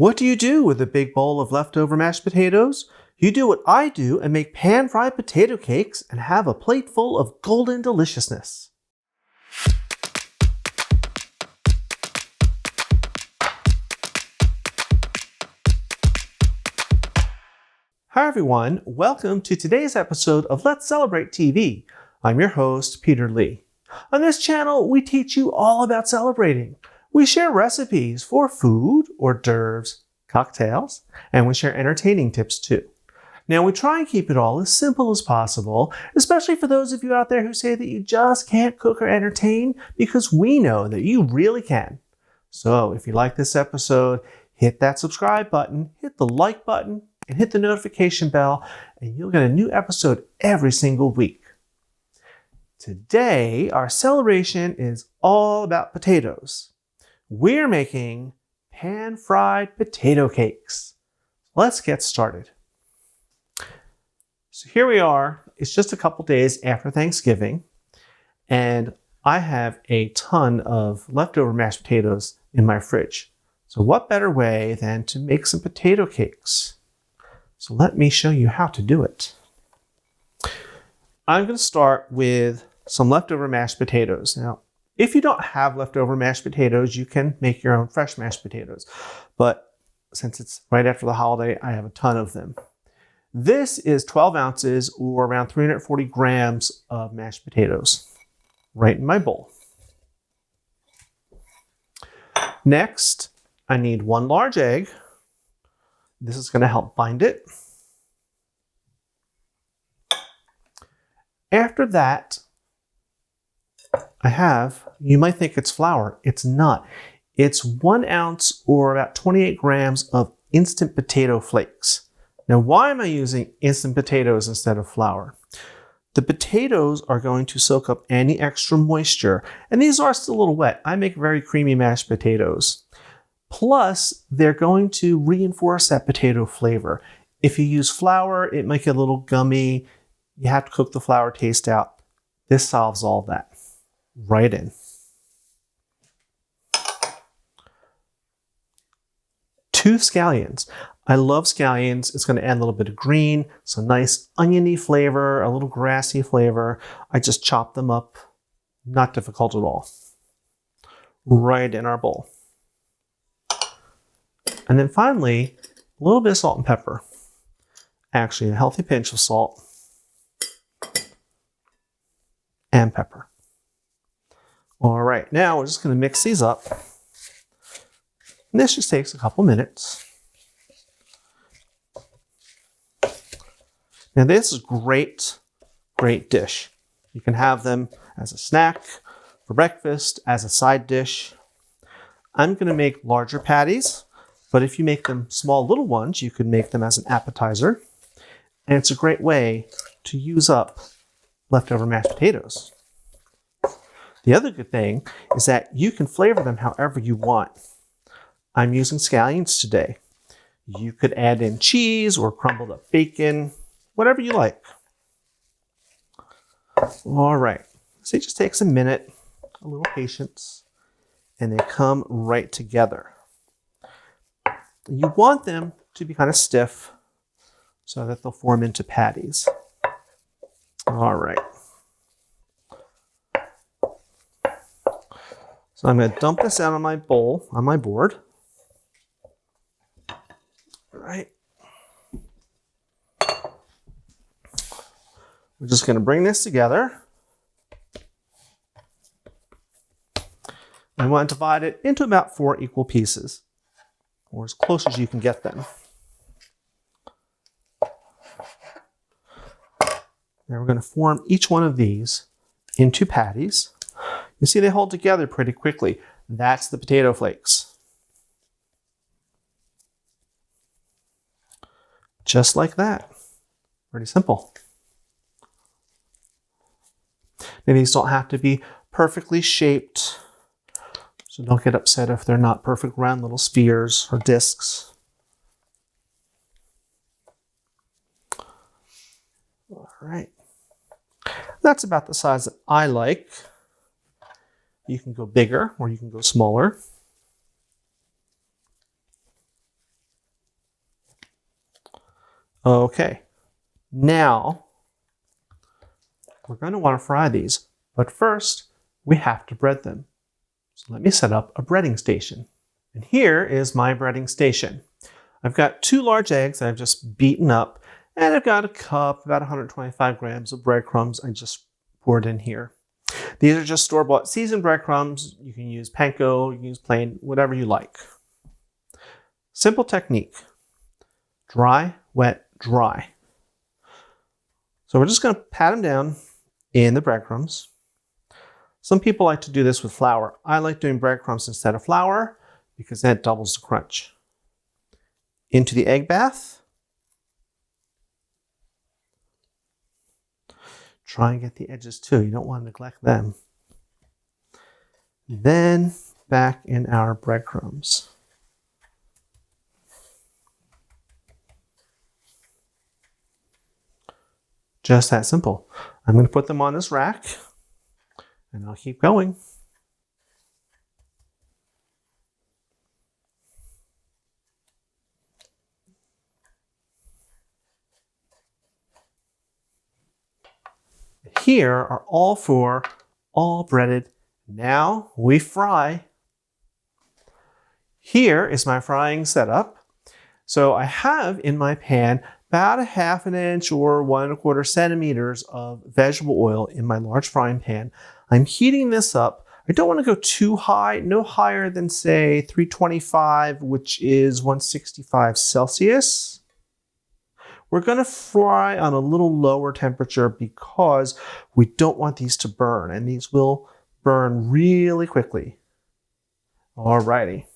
What do you do with a big bowl of leftover mashed potatoes? You do what I do and make pan-fried potato cakes and have a plate full of golden deliciousness. Hi everyone, welcome to today's episode of Let's Celebrate TV. I'm your host, Peter Lee. On this channel, we teach you all about celebrating. We share recipes for food, hors d'oeuvres, cocktails, and we share entertaining tips too. Now, we try and keep it all as simple as possible, especially for those of you out there who say that you just can't cook or entertain, because we know that you really can. So if you like this episode, hit that subscribe button, hit the like button, and hit the notification bell, and you'll get a new episode every single week. Today, our celebration is all about potatoes. We're making pan-fried potato cakes. Let's get started. So here we are. It's just a couple days after Thanksgiving, and I have a ton of leftover mashed potatoes in my fridge. So what better way than to make some potato cakes? So let me show you how to do it. I'm going to start with some leftover mashed potatoes. Now, if you don't have leftover mashed potatoes, you can make your own fresh mashed potatoes. But since it's right after the holiday, I have a ton of them. This is 12 ounces or around 340 grams of mashed potatoes right in my bowl. Next, I need one large egg. This is going to help bind it. After that, I have, you might think it's flour. It's not. It's 1 ounce or about 28 grams of instant potato flakes. Now, why am I using instant potatoes instead of flour? The potatoes are going to soak up any extra moisture, and these are still a little wet. I make very creamy mashed potatoes. Plus, they're going to reinforce that potato flavor. If you use flour, it might get a little gummy. You have to cook the flour taste out. This solves all that. Right in. 2 scallions. I love scallions. It's going to add a little bit of green, some nice oniony flavor, a little grassy flavor. I just chop them up. Not difficult at all. Right in our bowl. And then finally, a little bit of salt and pepper. Actually, a healthy pinch of salt and pepper. All right, now we're just going to mix these up. And this just takes a couple minutes. Now this is great dish. You can have them as a snack, for breakfast, as a side dish. I'm going to make larger patties, but if you make them small little ones, you could make them as an appetizer. And it's a great way to use up leftover mashed potatoes. The other good thing is that you can flavor them however you want. I'm using scallions today. You could add in cheese or crumbled up bacon, whatever you like. All right, so it just takes a minute, a little patience, and they come right together. You want them to be kind of stiff so that they'll form into patties. All right. So I'm going to dump this out on my bowl, on my board. All right. We're just going to bring this together. I want to divide it into about 4 equal pieces, or as close as you can get them. Now we're going to form each one of these into patties. You see they hold together pretty quickly. That's the potato flakes. Just like that. Pretty simple. Now these don't have to be perfectly shaped, so don't get upset if they're not perfect round little spheres or discs. All right. That's about the size that I like. You can go bigger or you can go smaller. Okay, now we're going to want to fry these, but first we have to bread them. So let me set up a breading station. And here is my breading station. I've got 2 large eggs that I've just beaten up, and I've got a cup, about 125 grams of breadcrumbs I just poured in here. These are just store-bought seasoned breadcrumbs. You can use panko, you can use plain, whatever you like. Simple technique. Dry, wet, dry. So we're just going to pat them down in the breadcrumbs. Some people like to do this with flour. I like doing breadcrumbs instead of flour because that doubles the crunch. Into the egg bath. Try and get the edges too. You don't want to neglect them. Then back in our breadcrumbs. Just that simple. I'm going to put them on this rack and I'll keep going. Here are all 4, all breaded. Now we fry. Here is my frying setup. So I have in my pan about a 1/2 inch or 1 1/4 centimeters of vegetable oil in my large frying pan. I'm heating this up. I don't want to go too high, no higher than say 325, which is 165 Celsius. We're going to fry on a little lower temperature because we don't want these to burn, and these will burn really quickly. Alrighty.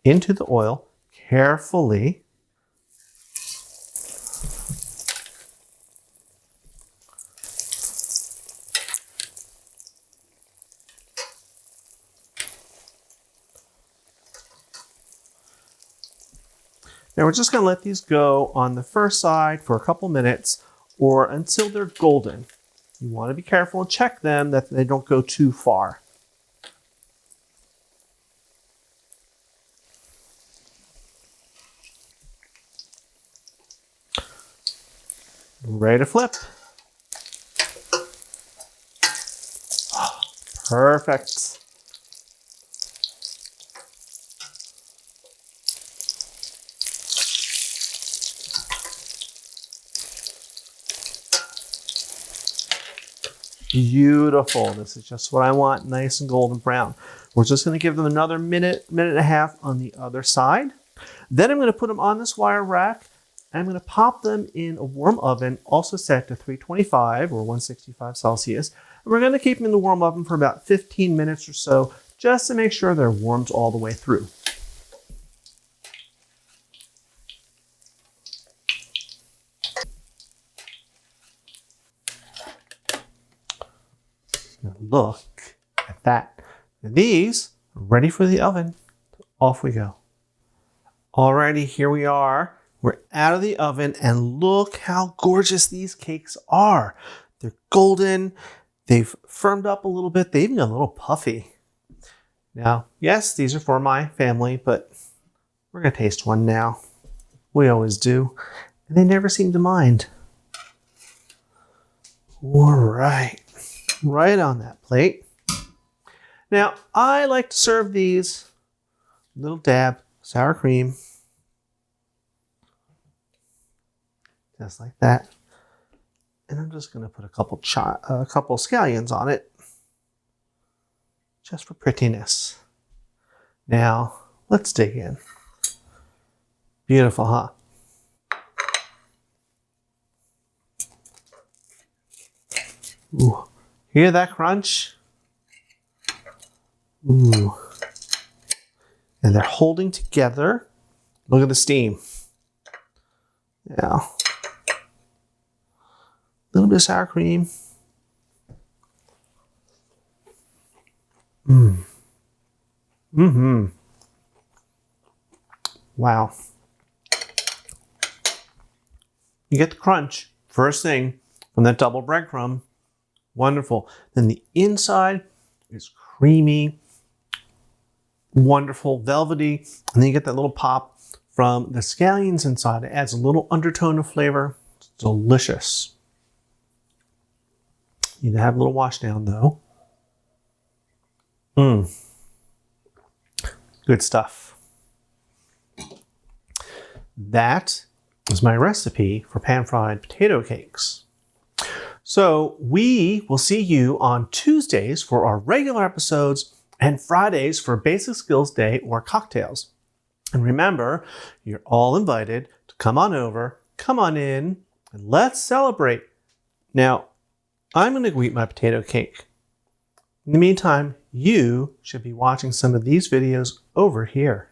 Into the oil, carefully. Now we're just going to let these go on the first side for a couple minutes or until they're golden. You want to be careful and check them that they don't go too far. Ready to flip. Oh, perfect. Beautiful. This is just what I want, nice and golden brown. We're just going to give them another minute, minute and a half on the other side. Then I'm going to put them on this wire rack. I'm going to pop them in a warm oven, also set to 325 or 165 Celsius. And we're going to keep them in the warm oven for about 15 minutes or so, just to make sure they're warmed all the way through. Now look at that. These are ready for the oven. Off we go. Alrighty, here we are. We're out of the oven and look how gorgeous these cakes are. They're golden. They've firmed up a little bit. They even got a little puffy. Now, yes, these are for my family, but we're going to taste one now. We always do. And they never seem to mind. All right. Right on that plate. Now, I like to serve these little dab sour cream. Just like that. And I'm just going to put a couple scallions on it. Just for prettiness. Now, let's dig in. Beautiful, huh? Ooh. Hear that crunch? Ooh. And they're holding together. Look at the steam. Now, a little bit of sour cream. Wow. You get the crunch first thing from that double breadcrumb. Wonderful. Then the inside is creamy, wonderful, velvety, and then you get that little pop from the scallions inside. It adds a little undertone of flavor. It's delicious. You need to have a little wash down though. Good stuff. That is my recipe for pan-fried potato cakes. So we will see you on Tuesdays for our regular episodes and Fridays for Basic Skills Day or cocktails. And remember, you're all invited to come on over, come on in, and let's celebrate. Now, I'm going to go eat my potato cake. In the meantime, you should be watching some of these videos over here.